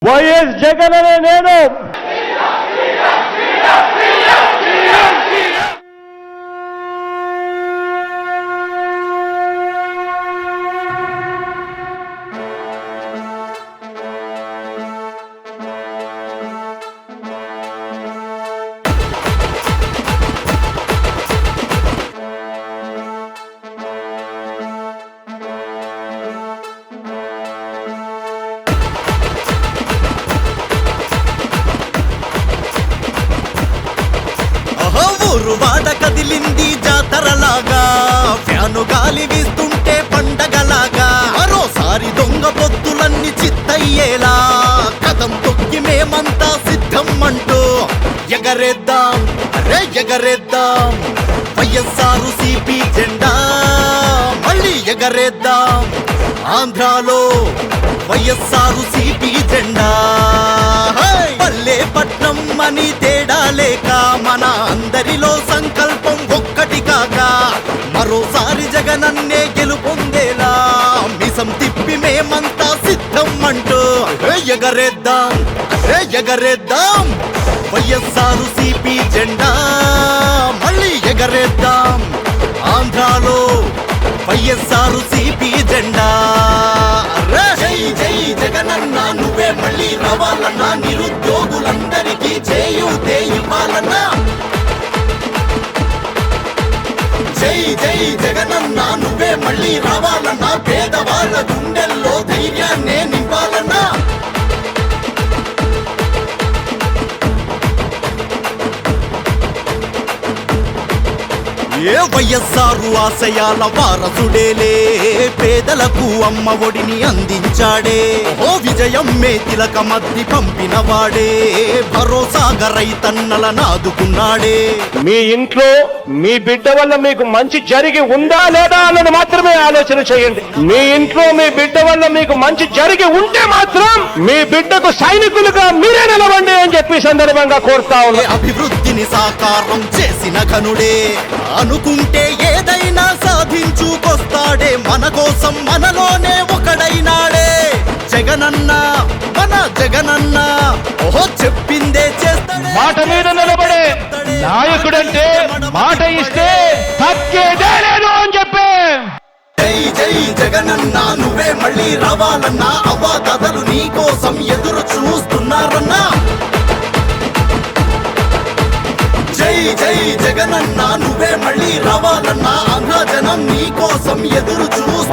YS Jagan అనే నేను వాడ కదిలింది జాతరలాగా, ఫ్యాను గాలి వీస్తుంటే పండగలాగా, మరోసారి దొంగ పొత్తులన్నీ చిత్తయ్యేలా కదం తొక్కి మేమంతా సిద్ధం అంటూ ఎగరేద్దాం, అరే ఎగరేద్దాం వైఎస్ఆర్ సిపి జెండా మళ్ళీ ఎగరేద్దాం. ఆంధ్రాలో వైఎస్ఆర్ సిపి జెండా, పల్లె పట్నం అని తేడా లేక మన అందరిలో సంకల్పం ఒక్కటి కాక మరోసారి జగనన్నే గెలుపొందేలా మిసం తిప్పి మేమంతా సిద్ధం అంటూ ఎగరేద్దాం, ఎగరేద్దాం వైఎస్ఆర్ సిపి జెండా మళ్ళీ ఎగరేద్దాం. ఆంధ్రాలో వైఎస్ఆర్ సిపి జెండా. జై జై జగనన్న నువ్వే మళ్ళీ రావాలన్నా, నిరుద్యోగులందరికీ చేయూతే ఇవ్వాలన్నా. జై జై జగనన్న నువ్వే మళ్ళీ రావాలన్నా, పేదవాళ్ళ గుండెల్లో ధైర్యాన్నే నింపాలన్నా. ఏ వైఎస్ఆర్ ఆశయాల వారసుడేలే, పేదలకు అమ్మ ఒడిని అందించాడే, ఓ విజయం మే తిలక మధ్య పంపిన వాడే, భరోసాగా రైతన్నల నాదుకున్నాడే. మీ ఇంట్లో మీ బిడ్డ వల్ల మీకు మంచి జరిగి ఉందా లేదా అన్నది మాత్రమే ఆలోచన చేయండి. మీ ఇంట్లో మీ బిడ్డ వల్ల మీకు మంచి జరిగి ఉంటే మాత్రం మీ బిడ్డకు సైనికులుగా మీరే నిలవండి అని చెప్పి సందర్భంగా కోరుతా ఉన్నా. అభివృద్ధిని సాకారం చేసిన ఘనుడే, అనుకుంటే ఏదైనా సాధించుకొస్తాడే, మన కోసం మనలోనే ఒకడైనాడే. జగనన్న మన జగనన్న, ఓహో చెప్పిందే చేస్తాడే, మాట మీద నిలబడే నాయకుడంటే మాట ఇస్తే తగ్గేదే లేదు అని చెప్పే. జై జై జగనన్న నువ్వే మళ్ళీ రావాలన్నా, అవ్వాతాతలు నీ కోసం ఎదురు చూస్తున్నారన్నా. జై జై జగనన్న నువ్వే మళ్ళీ రావాలన్నా, ఆంధ్ర జనం నీ కోసం ఎదురు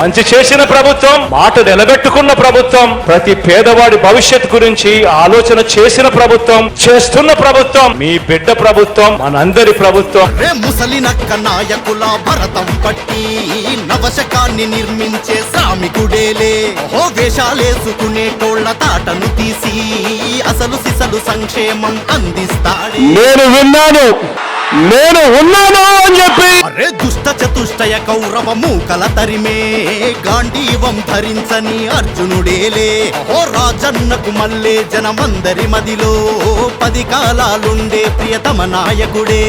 మంచి చేసిన ప్రభుత్వం, మాట నిలబెట్టుకున్న ప్రభుత్వం, ప్రతి పేదవాడి భవిష్యత్ గురించి ఆలోచన చేసిన ప్రభుత్వం, చేస్తున్న ప్రభుత్వం మీ బిడ్డ ప్రభుత్వం, మనందరి ప్రభుత్వం. ముసలి నక్క నాయకుల భరతం పట్టి నవశకాన్ని నిర్మించే శ్రామికుడేలే, ఓ వేషాలేసుకునేటోళ్ల తాటను తీసి అసలు సిసలు సంక్షేమం అందిస్తాడే. నేను ఉన్నాను అని చెప్పి అరే దుష్ట చతుష్టయ కౌరవ మూకల తరిమే గాంధీవం ధరించని అర్జునుడేలే, ఓ రాజన్నకు మల్లే జనమందరి మదిలో 10 కాలాలుండే ప్రియతమ నాయకుడే.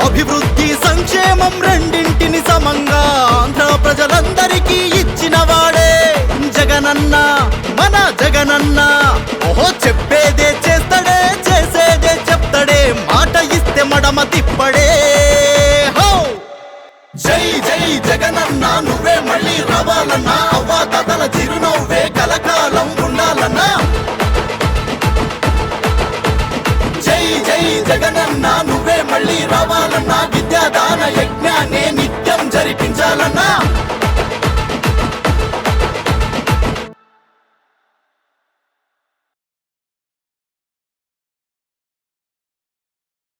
అభివృద్ధి సంక్షేమం రెండింటిని సమంగా ఆంధ్ర ప్రజలందరికీ ఇచ్చిన వాడే జగనన్న మన జగనన్న. ఓహో చెప్పేదే చేస్తాడే, చేసేదే చెప్తాడే, మాట ఇస్తే మడమ తిప్పడే. హో జై జై జగనన్న నువ్వే మళ్ళీ రావాలన్నా, అవ్వాతాతల చిరునవ్వే కలకాలం ఉండాలన్నా. జై జై జగనన్న నువ్వే మళ్ళీ రావాలన్నా, విద్యాదాన యజ్ఞాన్ని నిత్యం జరిపించాలన్నా.